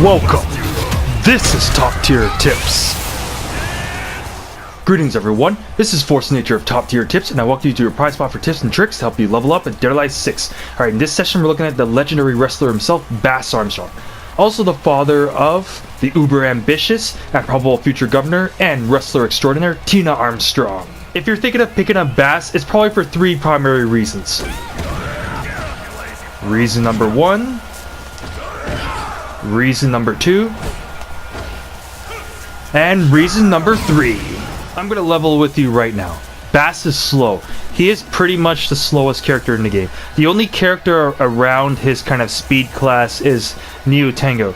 Welcome! This is Top Tier Tips! Greetings everyone, this is Force Nature of Top Tier Tips, and I welcome you to your prize spot for tips and tricks to help you level up at Dead or Alive 6. Alright, in this session we're looking at the legendary wrestler himself, Bass Armstrong. Also the father of the uber ambitious and probable future governor and wrestler extraordinaire, Tina Armstrong. If you're thinking of picking up Bass, it's probably for three primary reasons. Reason number one. Reason number two. And reason number three. I'm gonna level with you right now. Bass is slow. He is pretty much the slowest character in the game. The only character around his kind of speed class is Neo Tango.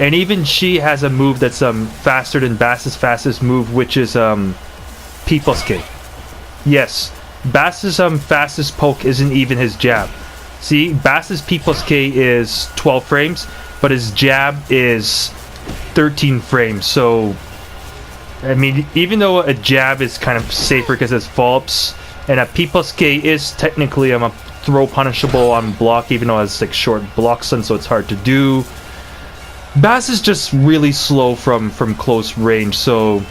And even she has a move that's faster than Bass's fastest move, which is P plus K. Yes, Bass's fastest poke isn't even his jab. See, Bass's P plus K is 12 frames, but his jab is 13 frames. So I mean, even though a jab is kind of safer because it's follow-ups, and a P plus K is technically a throw punishable on block, even though it has like short block stun, so it's hard to do. Bass is just really slow from close range, so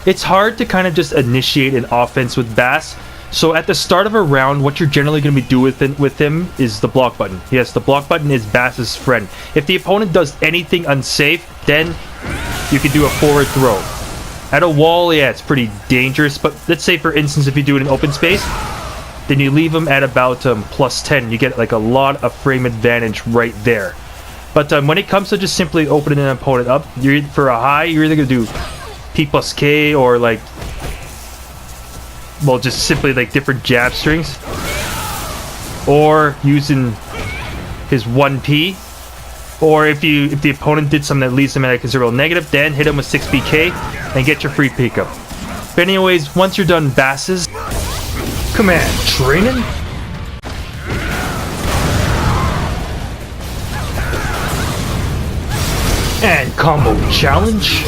it's hard to kind of just initiate an offense with Bass. So at the start of a round, what you're generally going to be doing with him is the block button. Yes, the block button is Bass's friend. If the opponent does anything unsafe, then you can do a forward throw. At a wall, yeah, it's pretty dangerous, but let's say for instance if you do it in open space, then you leave him at about plus 10. You get like a lot of frame advantage right there. But when it comes to just simply opening an opponent up, for a high, you're either going to do P plus K or like, well, just simply like different jab strings, or using his 1P. Or if the opponent did something that leaves him at a considerable negative, then hit him with 6BK and get your free pickup. But anyways, once you're done Basses, command training. And combo challenge.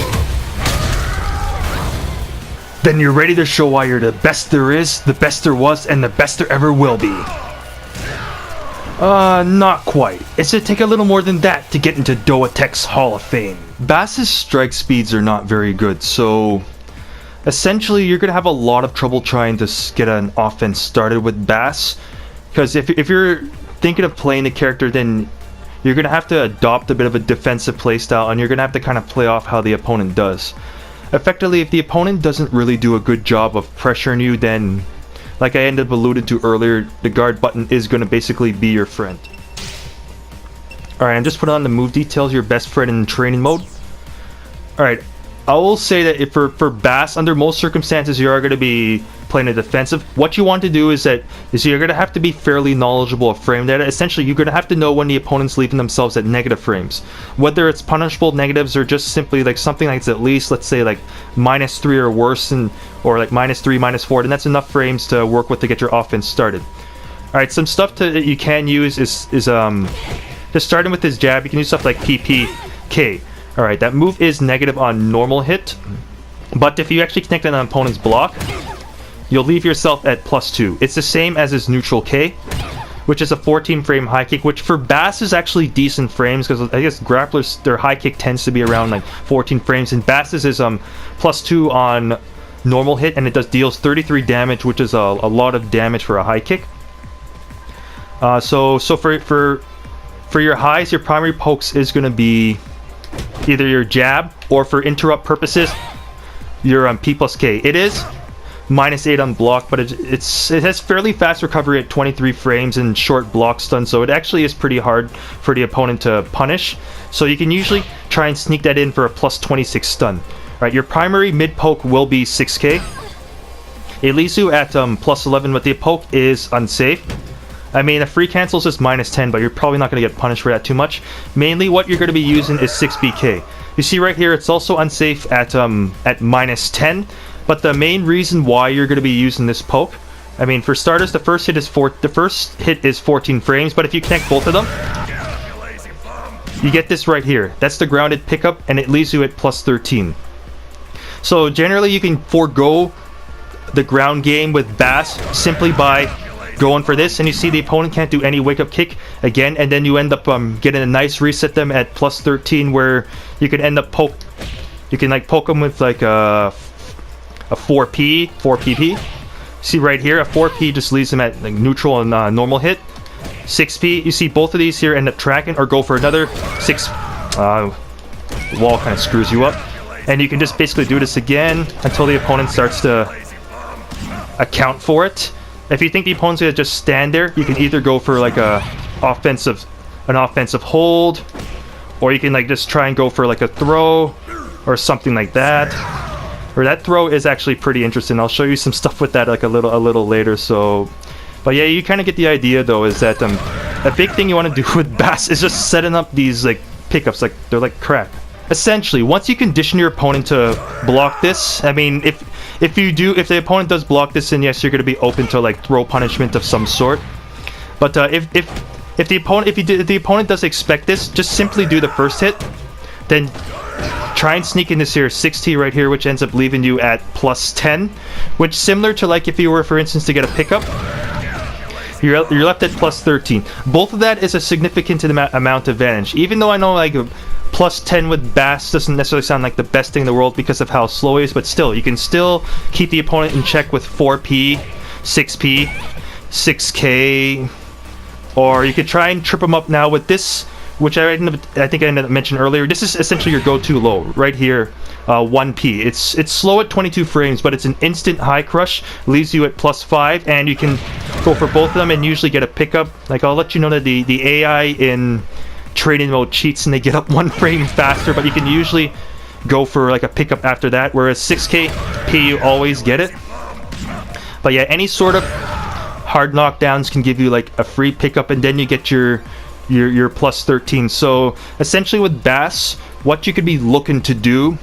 Then you're ready to show why you're the best there is, the best there was, and the best there ever will be. Not quite. It's gonna take a little more than that to get into Doatech's Hall of Fame. Bass's strike speeds are not very good, so essentially you're gonna have a lot of trouble trying to get an offense started with Bass, because if you're thinking of playing the character, then you're gonna have to adopt a bit of a defensive playstyle, and you're gonna have to kind of play off how the opponent does. Effectively, if the opponent doesn't really do a good job of pressuring you, then like I ended up alluding to earlier, the guard button is going to basically be your friend. Alright, I'm just putting on the move details, your best friend in training mode. Alright, I will say that for Bass, under most circumstances, you are going to be playing a defensive. What you want to do is you're going to have to be fairly knowledgeable of frame data. Essentially, you're going to have to know when the opponent's leaving themselves at negative frames. Whether it's punishable negatives or just simply like something that's at least, let's say, like -3 or worse, or like -3, -4, then that's enough frames to work with to get your offense started. Alright, some stuff that you can use is just starting with his jab. You can use stuff like PPK. Alright, that move is negative on normal hit, but if you actually connect an opponent's block, you'll leave yourself at +2. It's the same as his neutral K, which is a 14 frame high kick, which for Bass is actually decent frames, because I guess grapplers, their high kick tends to be around like 14 frames, and Bass's is +2 on normal hit, and it deals 33 damage, which is a lot of damage for a high kick. So for your highs, your primary pokes is going to be either your jab, or for interrupt purposes, your P plus K. It is -8 on block, but it has fairly fast recovery at 23 frames and short block stun, so it actually is pretty hard for the opponent to punish. So you can usually try and sneak that in for a +26 stun. Right, your primary mid poke will be 6K. It leaves you at +11, but the poke is unsafe. I mean, a free cancel is just -10, but you're probably not going to get punished for that too much. Mainly what you're going to be using is 6BK. You see right here, it's also unsafe at -10, but the main reason why you're going to be using this poke, I mean, for starters, the first hit is 14 frames, but if you connect both of them, you get this right here. That's the grounded pickup, and it leaves you at +13. So generally, you can forego the ground game with Bass simply by going for this, and you see the opponent can't do any wake-up kick again, and then you end up getting a nice reset them at plus 13, where you can end up you can like poke them with like a 4PP. See right here, a 4P just leaves them at like neutral and normal hit. 6P, you see both of these here end up tracking, or go for another 6. Wall kind of screws you up, and you can just basically do this again until the opponent starts to account for it. If you think the opponent's gonna just stand there, you can either go for like an offensive hold, or you can like just try and go for like a throw or something like that. Or that throw is actually pretty interesting. I'll show you some stuff with that like a little later. So, but yeah, you kind of get the idea though. Is that a big thing you want to do with Bass is just setting up these like pickups, like they're like crap. Essentially, once you condition your opponent to block this, I mean, if the opponent does block this, then yes, you're going to be open to like throw punishment of some sort. But if the opponent does expect this, just simply do the first hit, then try and sneak in this here 6T right here, which ends up leaving you at plus 10, which similar to like if you were, for instance, to get a pickup, you're left at plus 13. Both of that is a significant amount of advantage. Even though I know like plus 10 with Bass doesn't necessarily sound like the best thing in the world because of how slow he is, but still, you can still keep the opponent in check with 4P, 6P, 6K, or you could try and trip him up now with this, which I think I ended up mentioning earlier. This is essentially your go-to low right here, 1P. It's slow at 22 frames, but it's an instant high crush, leaves you at plus 5, and you can go for both of them and usually get a pickup. Like, I'll let you know that the AI in training mode cheats and they get up 1 frame faster, but you can usually go for like a pickup after that, whereas 6K you always get it. But yeah, any sort of hard knockdowns can give you like a free pickup, and then you get your plus 13. So essentially with Bass, what you could be looking to do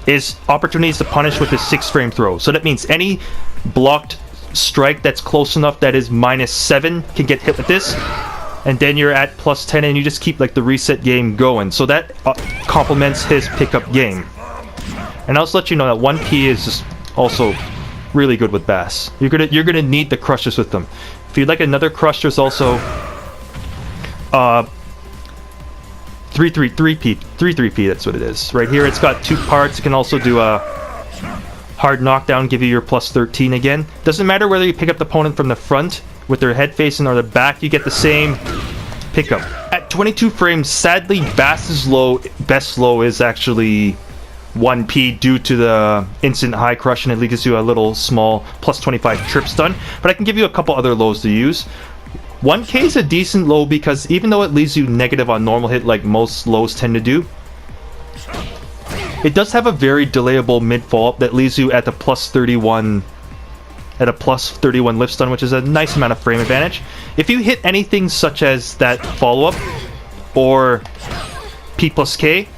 is opportunities to punish with a 6-frame throw. So that means any blocked strike that's close enough that is -7 can get hit with this, and then you're at plus 10, and you just keep like the reset game going. So that complements his pickup game. And I'll just let you know that 1P is just also really good with Bass. You're gonna need the crushes with them. If you'd like another crush, there's also 3-3P, that's what it is. Right here, it's got 2 parts. You can also do a hard knockdown, give you your plus 13 again. Doesn't matter whether you pick up the opponent from the front with their head facing or the back, you get the same pickup. At 22 frames, sadly, Bass's best low is actually 1P due to the instant high crush, and it gives you a little small plus 25 trip stun. But I can give you a couple other lows to use. 1K is a decent low because even though it leaves you negative on normal hit like most lows tend to do, it does have a very delayable mid follow-up that leaves you at the plus 31 lift stun, which is a nice amount of frame advantage. If you hit anything such as that follow-up or P plus K,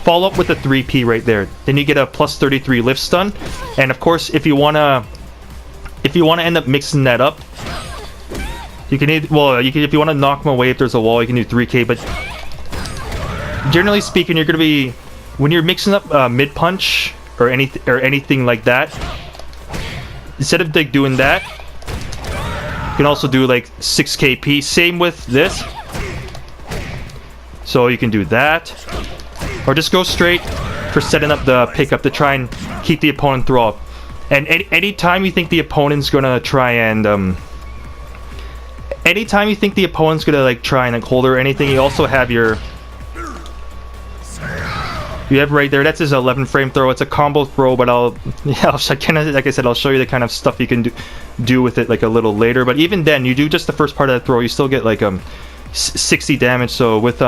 follow up with a 3P right there, then you get a plus 33 lift stun. And of course, if you wanna end up mixing that up, you can if you want to knock them away if there's a wall, you can do 3K. But generally speaking, you're gonna be, when you're mixing up mid punch or anything like that, instead of like doing that, you can also do like 6KP. Same with this. So you can do that, or just go straight for setting up the pickup to try and keep the opponent throw up. And anytime you think the opponent's gonna try and anytime you think the opponent's gonna like try and like hold or anything, you also have you have right there, that's his 11 frame throw. It's a combo throw, but I'll kind of, like I said, I'll show you the kind of stuff you can do with it like a little later. But even then, you do just the first part of that throw, you still get like 60 damage. So with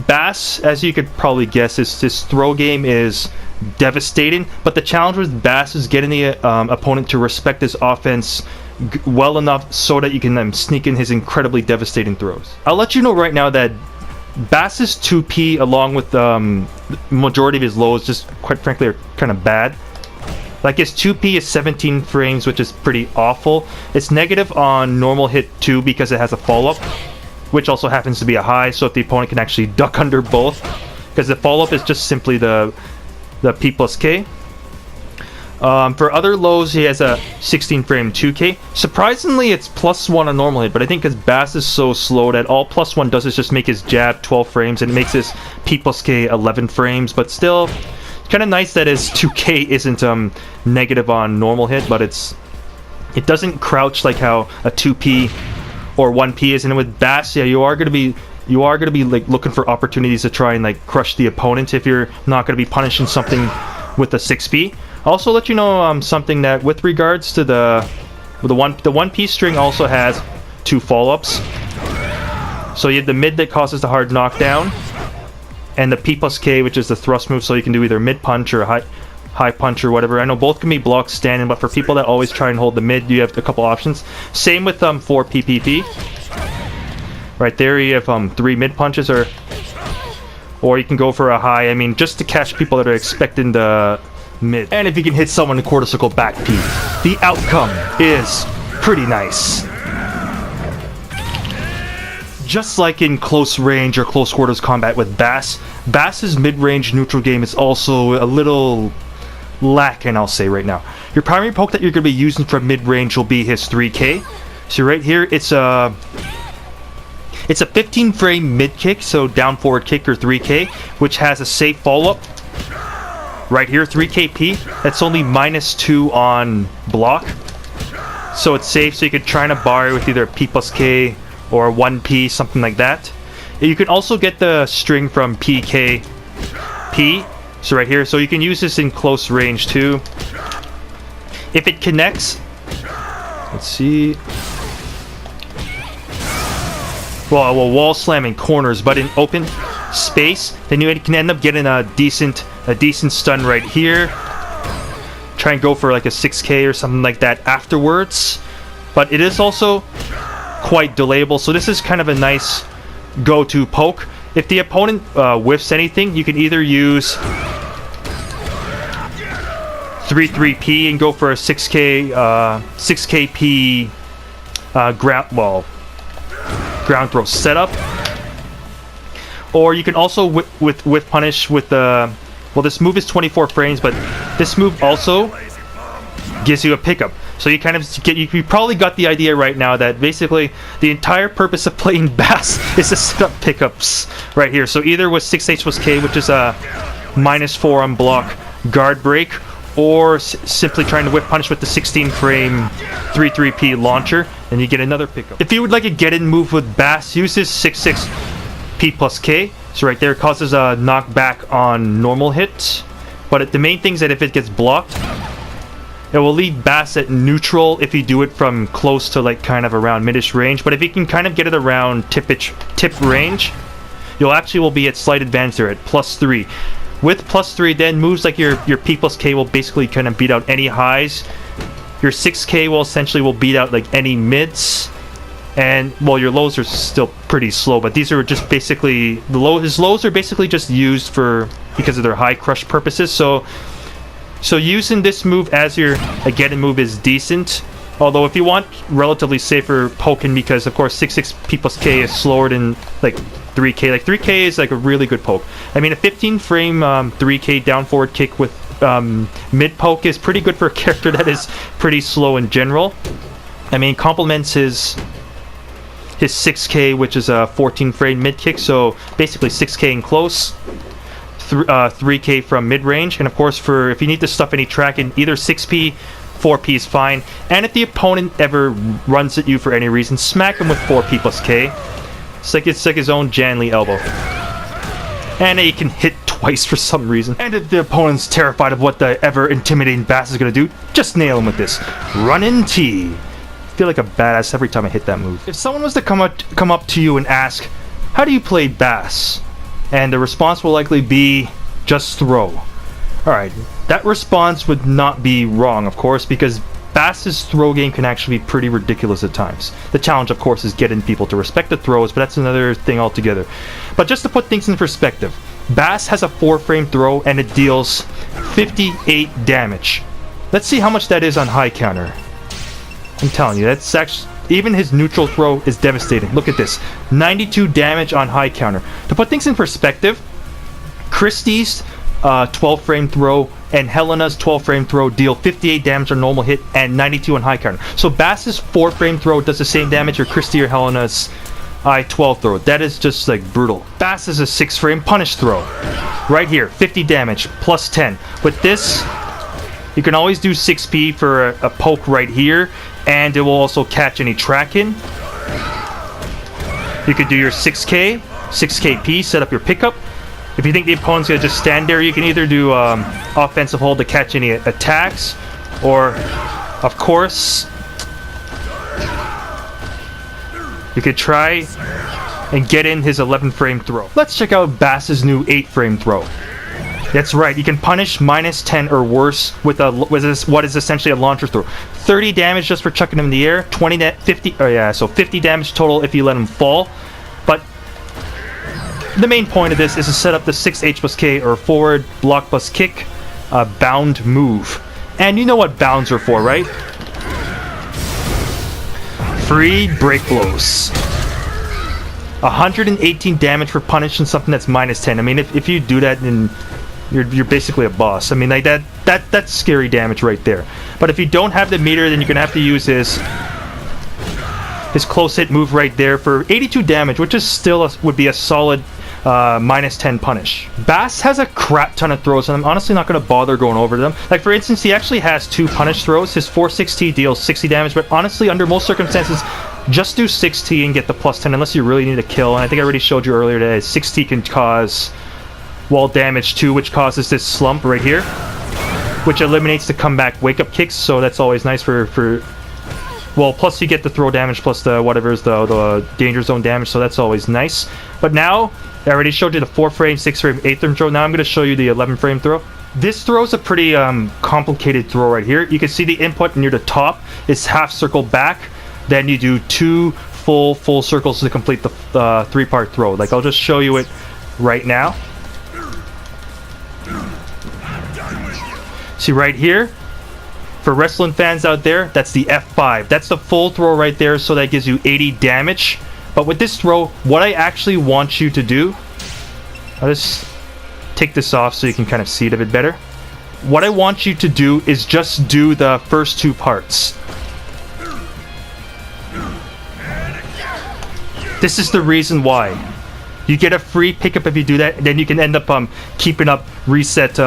Bass, as you could probably guess, his throw game is devastating. But the challenge with Bass is getting the opponent to respect his offense well enough so that you can sneak in his incredibly devastating throws. I'll let you know right now that Bass's 2P, along with the majority of his lows, just quite frankly are kind of bad. Like his 2P is 17 frames, which is pretty awful. It's negative on normal hit 2 because it has a follow-up, which also happens to be a high, so if the opponent can actually duck under both, because the follow-up is just simply the P plus K. For other lows, he has a 16 frame 2K. Surprisingly, it's +1 on normal hit, but I think because Bass is so slow that all +1 does is just make his jab 12 frames, and it makes his P+K 11 frames. But still, it's kind of nice that his 2K isn't negative on normal hit, but it doesn't crouch like how a 2P or 1P is. And with Bass, yeah, you are gonna be like looking for opportunities to try and like crush the opponent if you're not gonna be punishing something with the 6P. Also, let you know something that with regards to the 1P string also has 2 follow-ups. So you have the mid that causes the hard knockdown, and the P+K, which is the thrust move. So you can do either mid punch or high punch or whatever. I know both can be blocked standing, but for people that always try and hold the mid, you have a couple options. Same with 4PPP. Right there, you have 3 mid punches, or you can go for a high. I mean, just to catch people that are expecting the mid. And if you can hit someone in quarter circle back P, the outcome is pretty nice. Just like in close range or close quarters combat with Bass, Bass's mid-range neutral game is also a little lacking, I'll say right now. Your primary poke that you're going to be using for mid-range will be his 3K. So right here, it's a 15 frame mid kick, so down forward kick or 3K, which has a safe follow-up. Right here, 3KP, that's only -2 on block. So it's safe, so you could try to bar with either a P+K or 1P, something like that. You can also get the string from PKP, so right here, so you can use this in close range too. If it connects, let's see. Well, wall slamming corners, but in open space, then you can end up getting a decent stun right here. Try and go for like a 6K or something like that afterwards. But it is also quite delayable, so this is kind of a nice go-to poke. If the opponent whiffs anything, you can either use 3-3P and go for a 6KP ground throw setup, or you can also whiff punish with the this move is 24 frames, but this move also gives you a pickup. So you kind of you probably got the idea right now that basically the entire purpose of playing Bass is to set up pickups right here. So either with 6H+K, which is a -4 on block guard break, or simply trying to whip punish with the 16 frame 3-3P launcher, and you get another pickup. If you would like a get-in move with Bass, use his 6-6P+K. So right there, it causes a knockback on normal hits. But the main thing is that if it gets blocked, it will leave Bass at neutral if you do it from close to like kind of around midish range. But if you can kind of get it around tip range, you'll actually will be at slight advantage there at +3. With +3, then moves like your P+K will basically kind of beat out any highs. Your 6K will essentially beat out like any mids. And well, your lows are still pretty slow, but these are just basically his lows are basically just used because of their high crush purposes. So using this move as your get-in move is decent. Although if you want relatively safer poking, because of course 6P+K is slower than like 3K. Like 3K is like a really good poke. I mean, a 15 frame 3K down forward kick with mid poke is pretty good for a character that is pretty slow in general. I mean, complements his 6K, which is a 14 frame mid kick, so basically 6K in close, 3K from mid range, and of course if you need to stuff any track in either 6P, 4P is fine. And if the opponent ever runs at you for any reason, smack him with 4P+K. It's like his own Janley elbow, and he can hit twice for some reason. And if the opponent's terrified of what the ever intimidating Bass is gonna do, just nail him with this run-in T. I feel like a badass every time I hit that move. If someone was to come up to you and ask, how do you play Bass? And the response will likely be, just throw. Alright, that response would not be wrong, of course, because Bass's throw game can actually be pretty ridiculous at times. The challenge, of course, is getting people to respect the throws, but that's another thing altogether. But just to put things in perspective, Bass has a 4-frame throw and it deals 58 damage. Let's see how much that is on high counter. I'm telling you, that's actually, even his neutral throw is devastating. Look at this, 92 damage on high counter. To put things in perspective, Christie's 12-frame throw and Helena's 12 frame throw deal 58 damage on normal hit and 92 on high counter. So Bass's 4 frame throw does the same damage as Christy or Helena's I-12 throw. That is just like brutal. Bass is a 6 frame punish throw. Right here, 50 damage, plus 10. With this, you can always do 6p for a poke right here, and it will also catch any track-in. You could do your 6k, 6kp, set up your pickup. If you think the opponent's going to just stand there, you can either do offensive hold to catch any attacks, or, of course, you could try and get in his 11 frame throw. Let's check out Bass's new 8 frame throw. That's right, you can punish minus 10 or worse with what is essentially a launcher throw. 30 damage just for chucking him in the air, 50 damage total if you let him fall. But the main point of this is to set up the 6H plus K or forward block plus kick bound move. And you know what bounds are for, right? Free break blows. 118 damage for punishing something that's minus 10. I mean, if you do that, then you're basically a boss. I mean, like that's scary damage right there. But if you don't have the meter, then you're gonna have to use his close hit move right there for 82 damage, which is still would be a solid minus 10 punish. Bass has a crap ton of throws, and I'm honestly not going to bother going over them. Like, for instance, he actually has 2 punish throws. His 4-6T deals 60 damage, but honestly, under most circumstances, just do 6T and get the plus 10 unless you really need a kill. And I think I already showed you earlier today, 6T can cause wall damage too, which causes this slump right here, which eliminates the comeback wake-up kicks, so that's always nice for well, plus you get the throw damage plus the whatever is the danger zone damage, so that's always nice. But now, I already showed you the 4 frame, 6 frame, 8 frame throw. Now I'm going to show you the 11 frame throw. This throw is a pretty complicated throw right here. You can see the input near the top is half circle back. Then you do 2 full circles to complete the 3-part throw. Like, I'll just show you it right now. See right here? For wrestling fans out there, that's the F5. That's the full throw right there, so that gives you 80 damage. But with this throw, what I actually want you to do, I'll just take this off so you can kind of see it a bit better. What I want you to do is just do the first 2 parts. This is the reason why. You get a free pickup if you do that, and then you can end up keeping up reset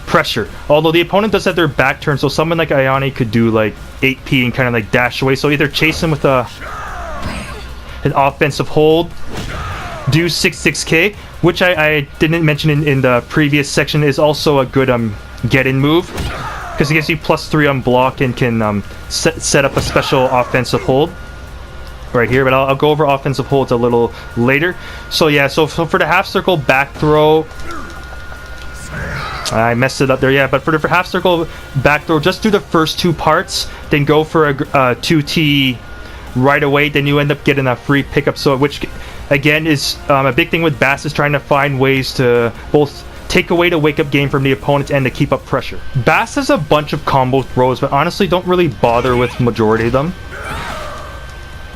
pressure. Although the opponent does have their back turn, so someone like Ayane could do like 8p and kind of like dash away. So either chase him with an offensive hold, do 6-6k, which I didn't mention in the previous section, is also a good get-in move, because it gives you +3 on block and can set up a special offensive hold right here. But I'll go over offensive holds a little later. So yeah, so for the half circle back throw, I messed it up there, yeah, but for the half circle back throw, just do the first 2 parts, then go for a 2T right away, then you end up getting a free pickup. So, which again is a big thing with Bass, is trying to find ways to both take away the wake up game from the opponent and to keep up pressure. Bass has a bunch of combo throws, but honestly don't really bother with majority of them.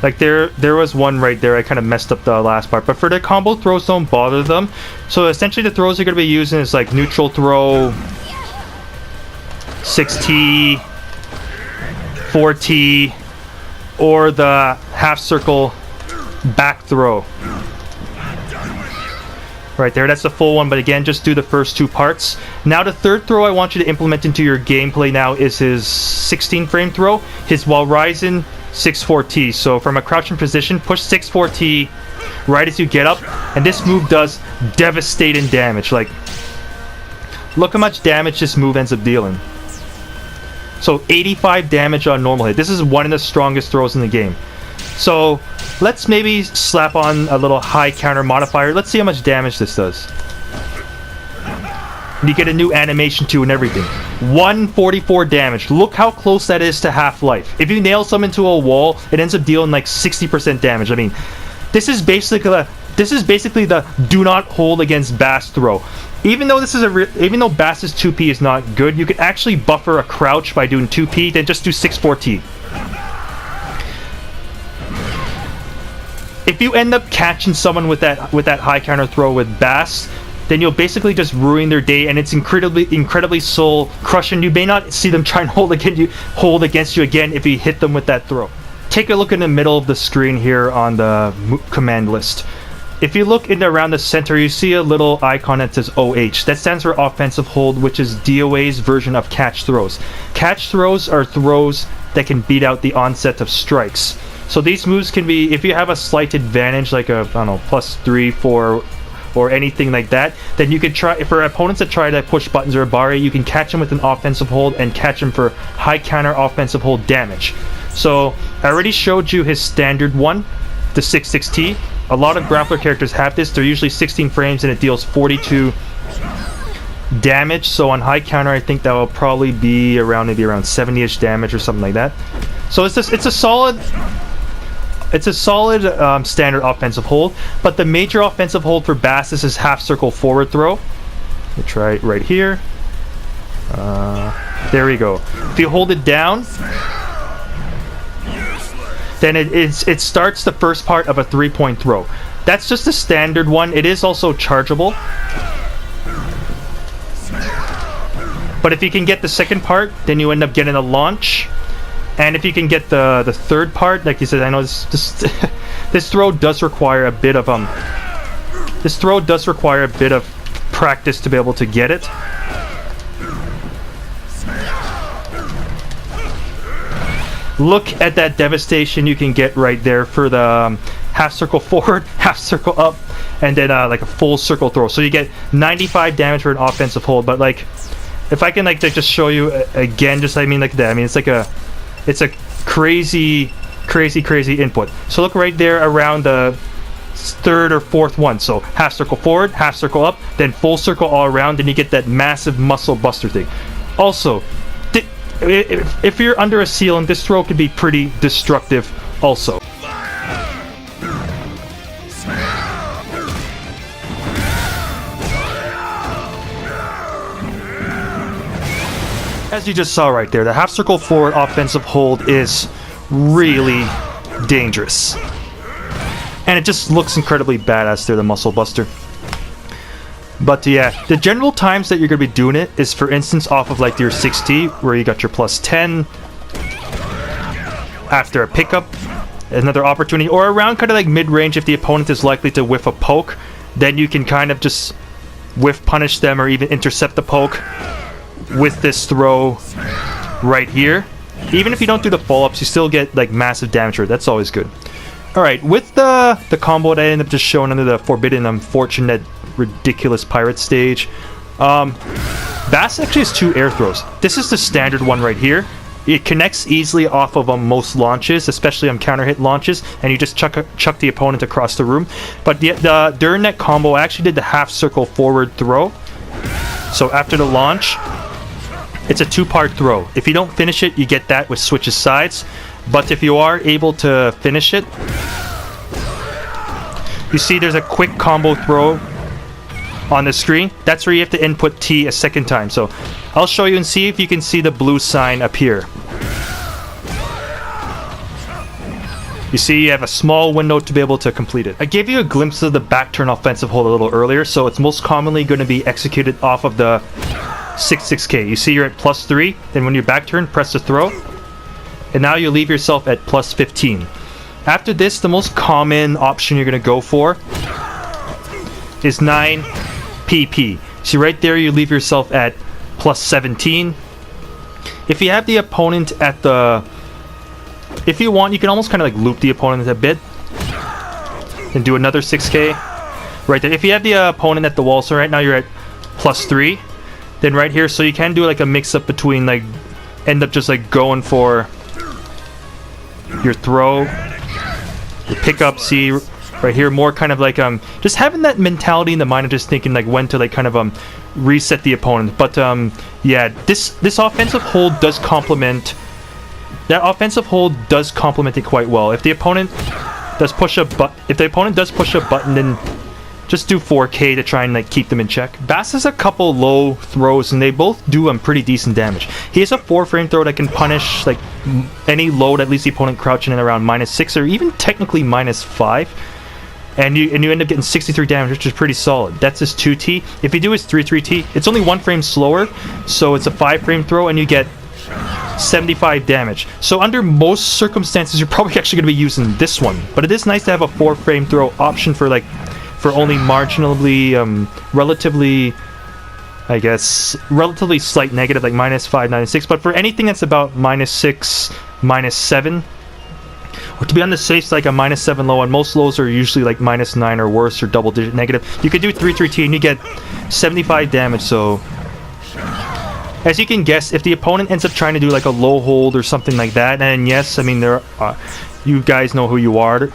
Like there was one right there, I kind of messed up the last part, but for the combo throws, don't bother them. So essentially the throws you're going to be using is like neutral throw, 6T, 4T, or the half circle back throw. Right there, that's the full one, but again, just do the first 2 parts. Now the third throw I want you to implement into your gameplay now is his 16 frame throw, his while rising 6-4T. So from a crouching position, push 6-4T right as you get up, and this move does devastating damage. Like, look how much damage this move ends up dealing. So 85 damage on normal hit. This is one of the strongest throws in the game. So let's maybe slap on a little high counter modifier. Let's see how much damage this does. You get a new animation too and everything. 144 damage. Look how close that is to half-life. If you nail someone to a wall, it ends up dealing like 60% damage. I mean, this is basically the do not hold against Bass throw. Even though Bass's 2P is not good, you can actually buffer a crouch by doing 2P, then just do 6-4T. If you end up catching someone with that high counter throw with Bass, then you'll basically just ruin their day, and it's incredibly soul crushing. You may not see them try and hold against you again if you hit them with that throw. Take a look in the middle of the screen here on the command list. If you look in around the center, you see a little icon that says OH. That stands for offensive hold, which is DOA's version of catch throws. Catch throws are throws that can beat out the onset of strikes. So these moves can be, if you have a slight advantage, like a, I don't know, +3, 4, or anything like that, then you could try, for opponents that try to push buttons or Abare, you can catch them with an offensive hold and catch them for high counter offensive hold damage. So I already showed you his standard one, the 6-6T. A lot of grappler characters have this. They're usually 16 frames and it deals 42 damage. So on high counter, I think that will probably be around maybe around 70-ish damage or something like that. So it's a solid standard offensive hold, but the major offensive hold for Bass is his half circle forward throw. We'll try it right here. There we go. If you hold it down, then it starts the first part of a 3-point throw. That's just a standard one. It is also chargeable. But if you can get the second part, then you end up getting a launch. And if you can get the third part, like you said, I know this throw does require a bit of practice to be able to get it. Look at that devastation you can get right there for the half circle forward, half circle up, and then like a full circle throw. So you get 95 damage for an offensive hold. But like, if I can like just show you again, just I mean like that. I mean it's a crazy input. So look right there around the third or fourth one. So half circle forward, half circle up, then full circle all around, and you get that massive muscle buster thing. Also, if you're under a ceiling, this throw can be pretty destructive also. As you just saw right there, the half circle forward offensive hold is really dangerous. And it just looks incredibly badass there, the muscle buster. But yeah, the general times that you're going to be doing it is, for instance, off of like your 6T, where you got your +10 after a pickup, another opportunity, or around kind of like mid-range if the opponent is likely to whiff a poke, then you can kind of just whiff punish them or even intercept the poke with this throw right here. Even if you don't do the follow-ups, you still get like massive damage. That's always good. Alright, with the combo that I ended up just showing under the Forbidden Unfortunate Ridiculous Pirate stage, Bass actually has 2 air throws. This is the standard one right here. It connects easily off of most launches, especially on counter hit launches, and you just chuck the opponent across the room. But during that combo, I actually did the half circle forward throw. So after the launch, it's a 2-part throw. If you don't finish it, you get that with switches sides. But if you are able to finish it, you see there's a quick combo throw on the screen. That's where you have to input T a second time. So I'll show you and see if you can see the blue sign appear. You see you have a small window to be able to complete it. I gave you a glimpse of the back turn offensive hold a little earlier, so it's most commonly going to be executed off of the 6-6K. You see you're at +3, then when you back turn, press the throw, and now you leave yourself at +15. After this, the most common option you're going to go for is 9 PP. See right there, you leave yourself at +17. If you have the opponent at the... If you want, you can almost kind of like loop the opponent a bit and do another 6K right there. If you have the opponent at the wall, so right now you're at +3, then right here, so you can do like a mix-up between like, end up just like going for your throw, your pickup, see right here, more kind of like just having that mentality in the mind of just thinking like when to like kind of reset the opponent. But yeah, this offensive hold does complement, that offensive hold does complement it quite well. If the opponent does push a button, then just do 4K to try and like keep them in check. Bass has a couple low throws and they both do pretty decent damage. He has a 4-frame throw that can punish like any load, at least the opponent crouching in around -6 or even technically -5. and you end up getting 63 damage, which is pretty solid. That's his 2T. If you do his 3-3T, it's only 1 frame slower, so it's a 5-frame throw, and you get 75 damage. So under most circumstances, you're probably actually going to be using this one. But it is nice to have a 4-frame throw option for only marginally, relatively, I guess, relatively slight negative, like -5, -6. But for anything that's about -6, -7, or to be on the safe side, like a -7 low, and most lows are usually like -9 or worse, or double-digit negative. You could do 3-3T and you get 75 damage. So as you can guess, if the opponent ends up trying to do like a low hold or something like that, and yes, I mean, you guys know who you are,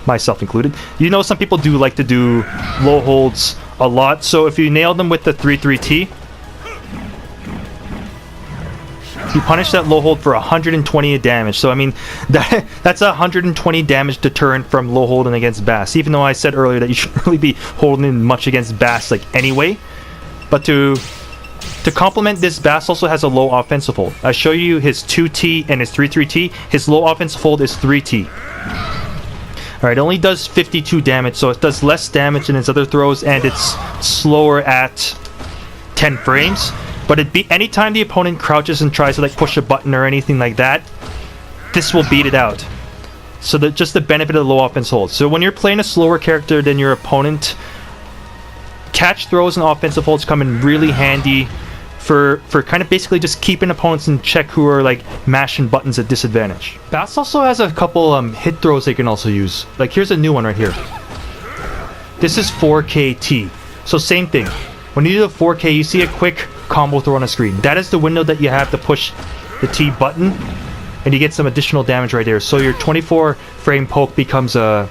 myself included. You know, some people do like to do low holds a lot. So if you nail them with the 3-3T, you punish that low hold for 120 damage. So I mean, that's a 120 damage deterrent from low holding against Bass. Even though I said earlier that you shouldn't really be holding in much against Bass like anyway, but to complement this, Bass also has a low offensive hold. I show you his 2T and his 3-3T. His low offensive hold is 3T. Alright, it only does 52 damage, so it does less damage than its other throws, and it's slower at 10 frames. But anytime the opponent crouches and tries to like push a button or anything like that, this will beat it out. So just the benefit of the low offense hold. So when you're playing a slower character than your opponent, catch throws and offensive holds come in really handy for kind of basically just keeping opponents in check who are like mashing buttons at disadvantage. Bass also has a couple hit throws they can also use. Like here's a new one right here. This is 4KT. So same thing. When you do the 4K, you see a quick combo throw on the screen. That is the window that you have to push the T button, and you get some additional damage right there. So your 24 frame poke becomes a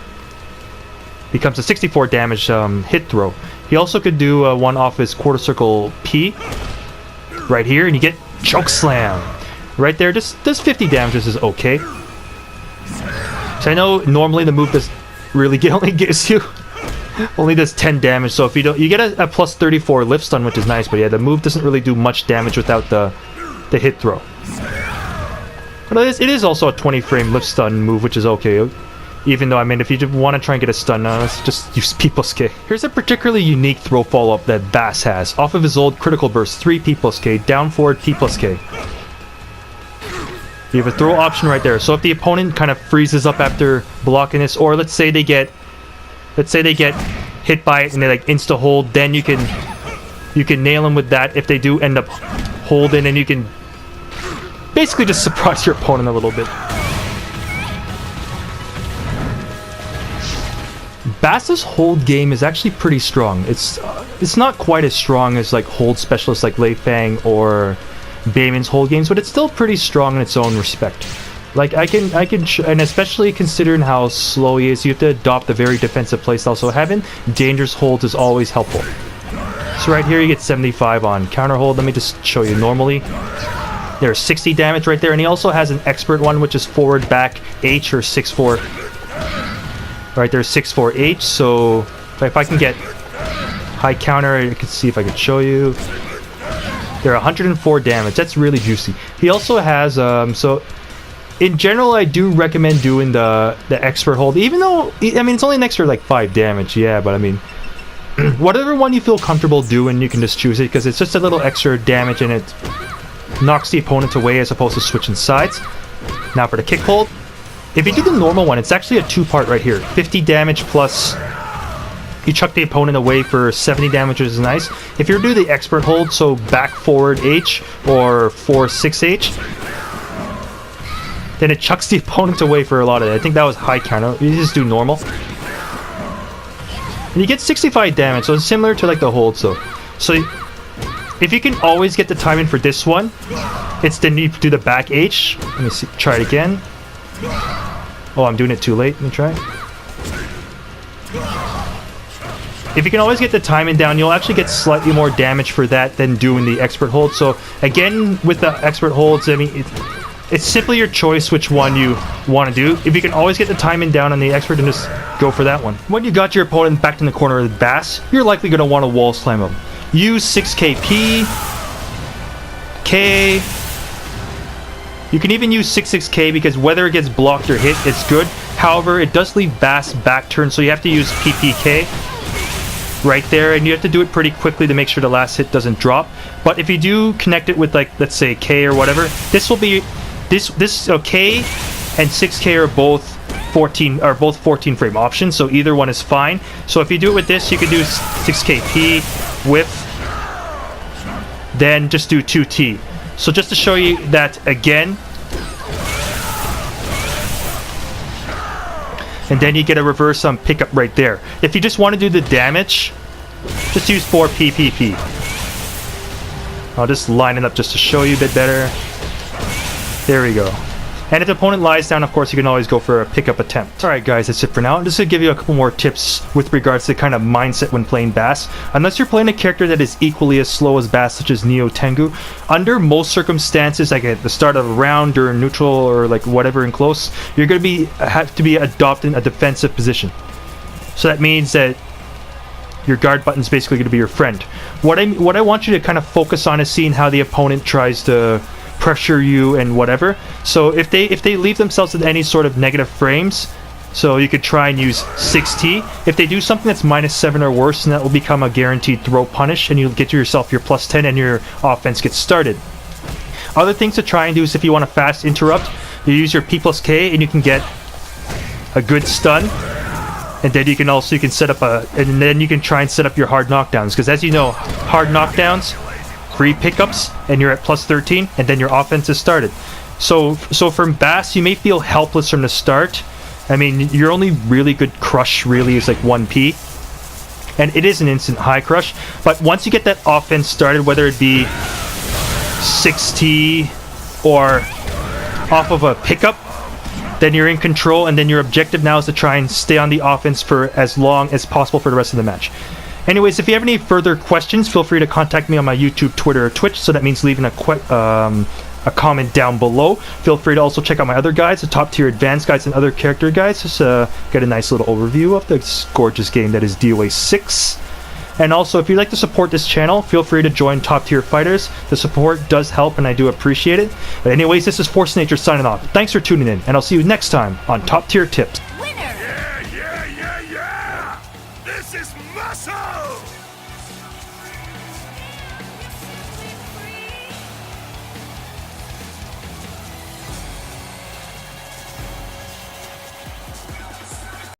64 damage hit throw. He also could do one off his quarter circle P right here, and you get choke slam right there. Just 50 damage. This is okay. So I know normally the move does really only gives you only does 10 damage. So if you don't, you get a plus 34 lift stun, which is nice. But yeah, the move doesn't really do much damage without the hit throw. But it is also a 20 frame lift stun move, which is okay. Even though, I mean, if you want to try and get a stun, let's just use P plus K. Here's a particularly unique throw follow-up that Bass has. Off of his old critical burst, 3 P plus K, down forward P plus K. You have a throw option right there. So if the opponent kind of freezes up after blocking this, or let's say they get hit by it and they like insta hold, then you can nail them with that if they do end up holding, and you can basically just surprise your opponent a little bit. Bass's hold game is actually pretty strong. It's not quite as strong as like hold specialists like Lei Fang or Bayman's hold games, but it's still pretty strong in its own respect. Like I can, and especially considering how slow he is, you have to adopt a very defensive playstyle. So having dangerous holds is always helpful. So right here you get 75 on counter hold. Let me just show you normally. There's 60 damage right there, and he also has an expert one, which is forward back H or 6-4. Right there's 6-4-H, so if I can get high counter, I can see if I can show you. They're 104 damage. That's really juicy. He also has so in general, I do recommend doing the expert hold, even though I mean it's only an extra like 5 damage. Yeah, but I mean whatever one you feel comfortable doing, you can just choose it, because it's just a little extra damage and it knocks the opponent away as opposed to switching sides. Now for the kick hold. If you do the normal one, it's actually a 2-part right here. 50 damage plus you chuck the opponent away for 70 damage, which is nice. If you do the expert hold, so back forward H or 4-6H, then it chucks the opponent away for a lot of it. I think that was high counter. You just do normal. And you get 65 damage, so it's similar to like the hold. So if you can always get the timing for this one, it's then you do the back H. Let me see, try it again. Oh, I'm doing it too late. Let me try. If you can always get the timing down, you'll actually get slightly more damage for that than doing the expert hold. So again, with the expert holds, I mean, it's simply your choice which one you want to do. If you can always get the timing down on the expert, then just go for that one. When you got your opponent back in the corner with Bass, you're likely going to want to wall slam him. Use 6KP, K. You can even use 6-6K, because whether it gets blocked or hit, it's good. However, it does leave Bass back turn, so you have to use PPK right there, and you have to do it pretty quickly to make sure the last hit doesn't drop. But if you do connect it with, like, let's say K or whatever, this will be this K and 6K are both 14 frame options, so either one is fine. So if you do it with this, you can do 6KP, whiff, then just do 2T. So just to show you that again, and then you get a reverse pickup right there. If you just want to do the damage, just use 4 PPP. I'll just line it up just to show you a bit better. There we go. And if the opponent lies down, of course, you can always go for a pickup attempt. Alright guys, that's it for now. I'm just going to give you a couple more tips with regards to kind of mindset when playing Bass. Unless you're playing a character that is equally as slow as Bass, such as Neo Tengu, under most circumstances, like at the start of a round or neutral or like whatever in close, you're going to have to be adopting a defensive position. So that means that your guard button is basically going to be your friend. What I want you to kind of focus on is seeing how the opponent tries to pressure you and whatever. So if they leave themselves with any sort of negative frames, so you could try and use 6T. If they do something that's -7 or worse, then that will become a guaranteed throw punish, and you'll get yourself your +10 and your offense gets started. Other things to try and do is if you want to fast interrupt, you use your P+K and you can get a good stun. And then you can set up and then you can try and set up your hard knockdowns, because as you know, hard knockdowns, free pickups, and you're at +13, and then your offense is started. So from Bass, you may feel helpless from the start. I mean, your only really good crush really is like 1P, and it is an instant high crush. But once you get that offense started, whether it be 6T or off of a pickup, then you're in control, and then your objective now is to try and stay on the offense for as long as possible for the rest of the match. Anyways, if you have any further questions, feel free to contact me on my YouTube, Twitter, or Twitch. So that means leaving a comment down below. Feel free to also check out my other guides, the top tier advanced guides and other character guides. Just get a nice little overview of this gorgeous game that is DOA 6. And also, if you'd like to support this channel, feel free to join Top Tier Fighters. The support does help, and I do appreciate it. But anyways, this is Force Nature signing off. Thanks for tuning in, and I'll see you next time on Top Tier Tips.